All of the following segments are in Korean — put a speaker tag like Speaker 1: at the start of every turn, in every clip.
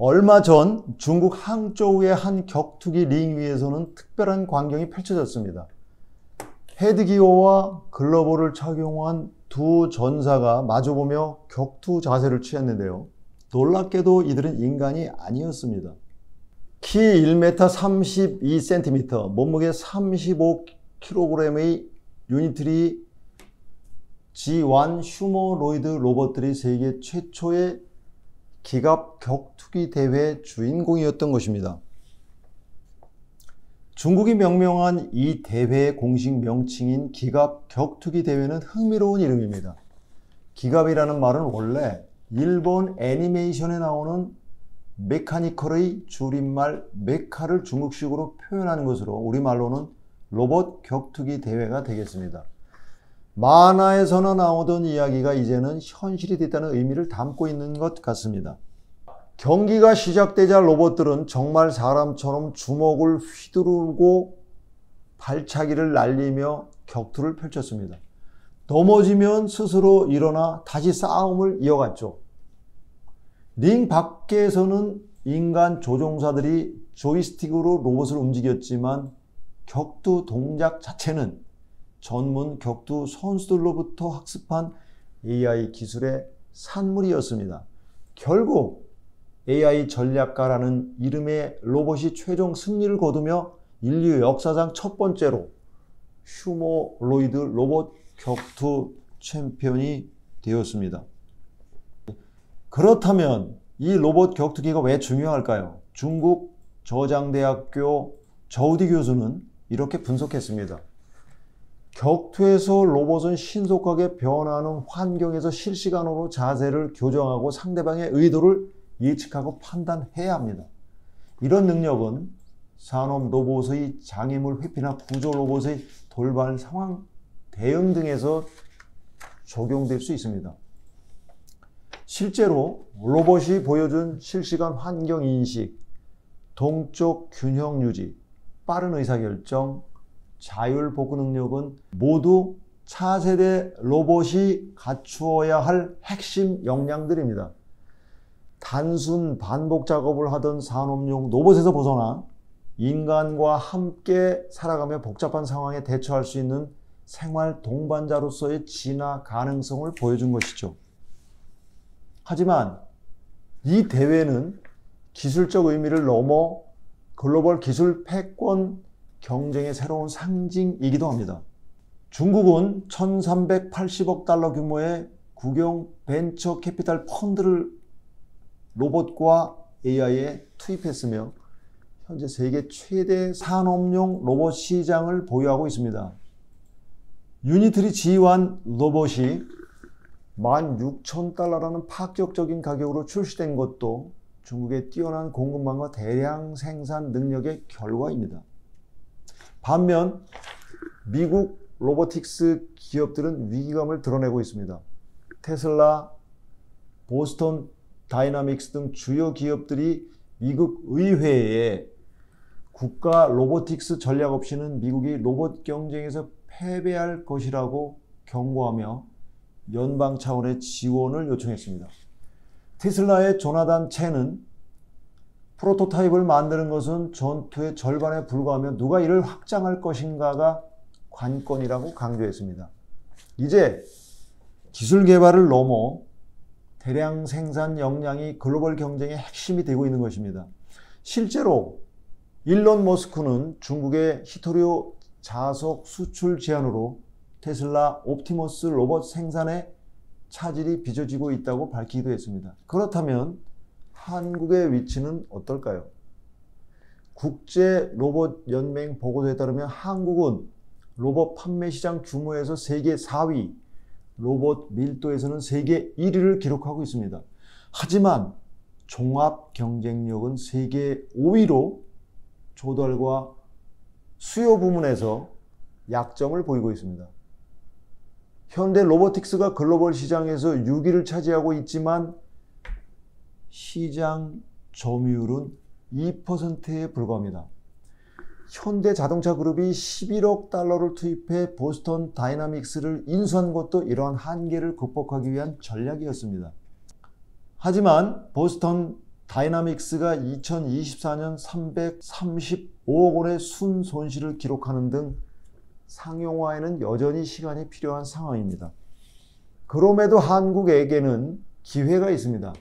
Speaker 1: 얼마 전 중국 항저우의 한 격투기 링 위에서는 특별한 광경이 펼쳐졌습니다. 헤드기어와 글러브를 착용한 두 전사가 마주보며 격투 자세를 취했는데요. 놀랍게도 이들은 인간이 아니었습니다. 키 1m 32cm, 몸무게 35kg의 유니트리 G1 휴머노이드 로봇들이 세계 최초의 기갑 격투기 대회 주인공이었던 것입니다. 중국이 명명한 이 대회의 공식 명칭인 기갑 격투기 대회는 흥미로운 이름입니다. 기갑이라는 말은 원래 일본 애니메이션에 나오는 메카니컬의 줄임말 메카를 중국식으로 표현하는 것으로 우리말로는 로봇 격투기 대회가 되겠습니다. 만화에서나 나오던 이야기가 이제는 현실이 됐다는 의미를 담고 있는 것 같습니다. 경기가 시작되자 로봇들은 정말 사람처럼 주먹을 휘두르고 발차기를 날리며 격투를 펼쳤습니다. 넘어지면 스스로 일어나 다시 싸움을 이어갔죠. 링 밖에서는 인간 조종사들이 조이스틱으로 로봇을 움직였지만 격투 동작 자체는 전문 격투 선수들로부터 학습한 AI 기술의 산물이었습니다. 결국 AI 전략가라는 이름의 로봇이 최종 승리를 거두며 인류 역사상 첫 번째로 휴머노이드 로봇 격투 챔피언이 되었습니다. 그렇다면 이 로봇 격투기가 왜 중요할까요? 중국 저장대학교 저우디 교수는 이렇게 분석했습니다. 격투에서 로봇은 신속하게 변화하는 환경에서 실시간으로 자세를 교정하고 상대방의 의도를 예측하고 판단해야 합니다. 이런 능력은 산업 로봇의 장애물 회피나 구조 로봇의 돌발 상황 대응 등에서 적용될 수 있습니다. 실제로 로봇이 보여준 실시간 환경 인식, 동적 균형 유지, 빠른 의사결정, 자율 복구 능력은 모두 차세대 로봇이 갖추어야 할 핵심 역량들입니다. 단순 반복 작업을 하던 산업용 로봇에서 벗어나 인간과 함께 살아가며 복잡한 상황에 대처할 수 있는 생활 동반자로서의 진화 가능성을 보여준 것이죠. 하지만 이 대회는 기술적 의미를 넘어 글로벌 기술 패권 경쟁의 새로운 상징이기도 합니다. 중국은 1380억 달러 규모의 국영 벤처 캐피탈 펀드를 로봇과 AI에 투입했으며 현재 세계 최대 산업용 로봇 시장을 보유하고 있습니다. 유니트리 G1 로봇이 16,000달러라는 파격적인 가격으로 출시된 것도 중국의 뛰어난 공급망과 대량 생산 능력의 결과입니다. 반면 미국 로보틱스 기업들은 위기감을 드러내고 있습니다. 테슬라, 보스턴 다이나믹스 등 주요 기업들이 미국 의회에 국가 로보틱스 전략 없이는 미국이 로봇 경쟁에서 패배할 것이라고 경고하며 연방 차원의 지원을 요청했습니다. 테슬라의 조나단 첸은 프로토타입을 만드는 것은 전투의 절반에 불과하며 누가 이를 확장할 것인가가 관건이라고 강조했습니다. 이제 기술 개발을 넘어 대량 생산 역량이 글로벌 경쟁의 핵심이 되고 있는 것입니다. 실제로 일론 머스크는 중국의 히토리오 자석 수출 제한으로 테슬라 옵티머스 로봇 생산에 차질이 빚어지고 있다고 밝히기도 했습니다. 그렇다면 한국의 위치는 어떨까요? 국제 로봇 연맹 보고서에 따르면 한국은 로봇 판매 시장 규모에서 세계 4위, 로봇 밀도에서는 세계 1위를 기록하고 있습니다. 하지만 종합 경쟁력은 세계 5위로 조달과 수요 부문에서 약점을 보이고 있습니다. 현대 로보틱스가 글로벌 시장에서 6위를 차지하고 있지만 시장 점유율은 2%에 불과합니다. 현대 자동차 그룹이 11억 달러를 투입해 보스턴 다이나믹스를 인수한 것도 이러한 한계를 극복하기 위한 전략이었습니다. 하지만 보스턴 다이나믹스가 2024년 335억 원의 순손실을 기록하는 등 상용화에는 여전히 시간이 필요한 상황입니다. 그럼에도 한국에게는 기회가 있습니다.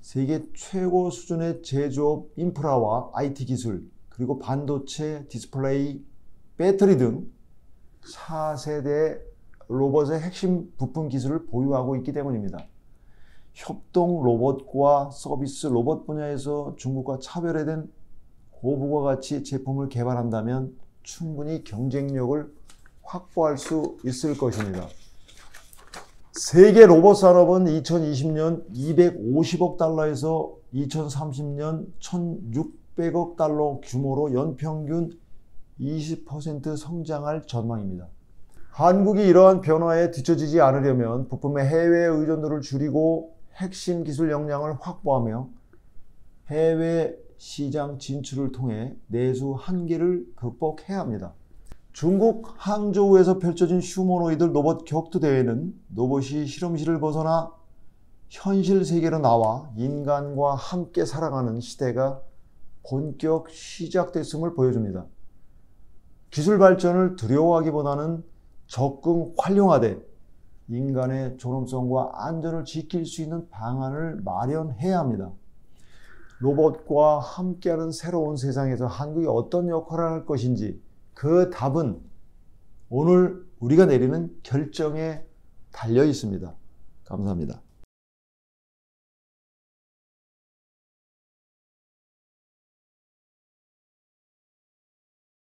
Speaker 1: 세계 최고 수준의 제조업 인프라와 IT 기술, 그리고 반도체, 디스플레이, 배터리 등 4세대 로봇의 핵심 부품 기술을 보유하고 있기 때문입니다. 협동 로봇과 서비스 로봇 분야에서 중국과 차별화된 고부가 가치 제품을 개발한다면 충분히 경쟁력을 확보할 수 있을 것입니다. 세계 로봇 산업은 2020년 250억 달러에서 2030년 1600억 달러 규모로 연평균 20% 성장할 전망입니다. 한국이 이러한 변화에 뒤처지지 않으려면 부품의 해외 의존도를 줄이고 핵심 기술 역량을 확보하며 해외 시장 진출을 통해 내수 한계를 극복해야 합니다. 중국 항저우에서 펼쳐진 휴머노이드 로봇 격투 대회는 로봇이 실험실을 벗어나 현실 세계로 나와 인간과 함께 살아가는 시대가 본격 시작됐음을 보여줍니다. 기술 발전을 두려워하기보다는 적극 활용하되 인간의 존엄성과 안전을 지킬 수 있는 방안을 마련해야 합니다. 로봇과 함께하는 새로운 세상에서 한국이 어떤 역할을 할 것인지 그 답은 오늘 우리가 내리는 결정에 달려 있습니다. 감사합니다.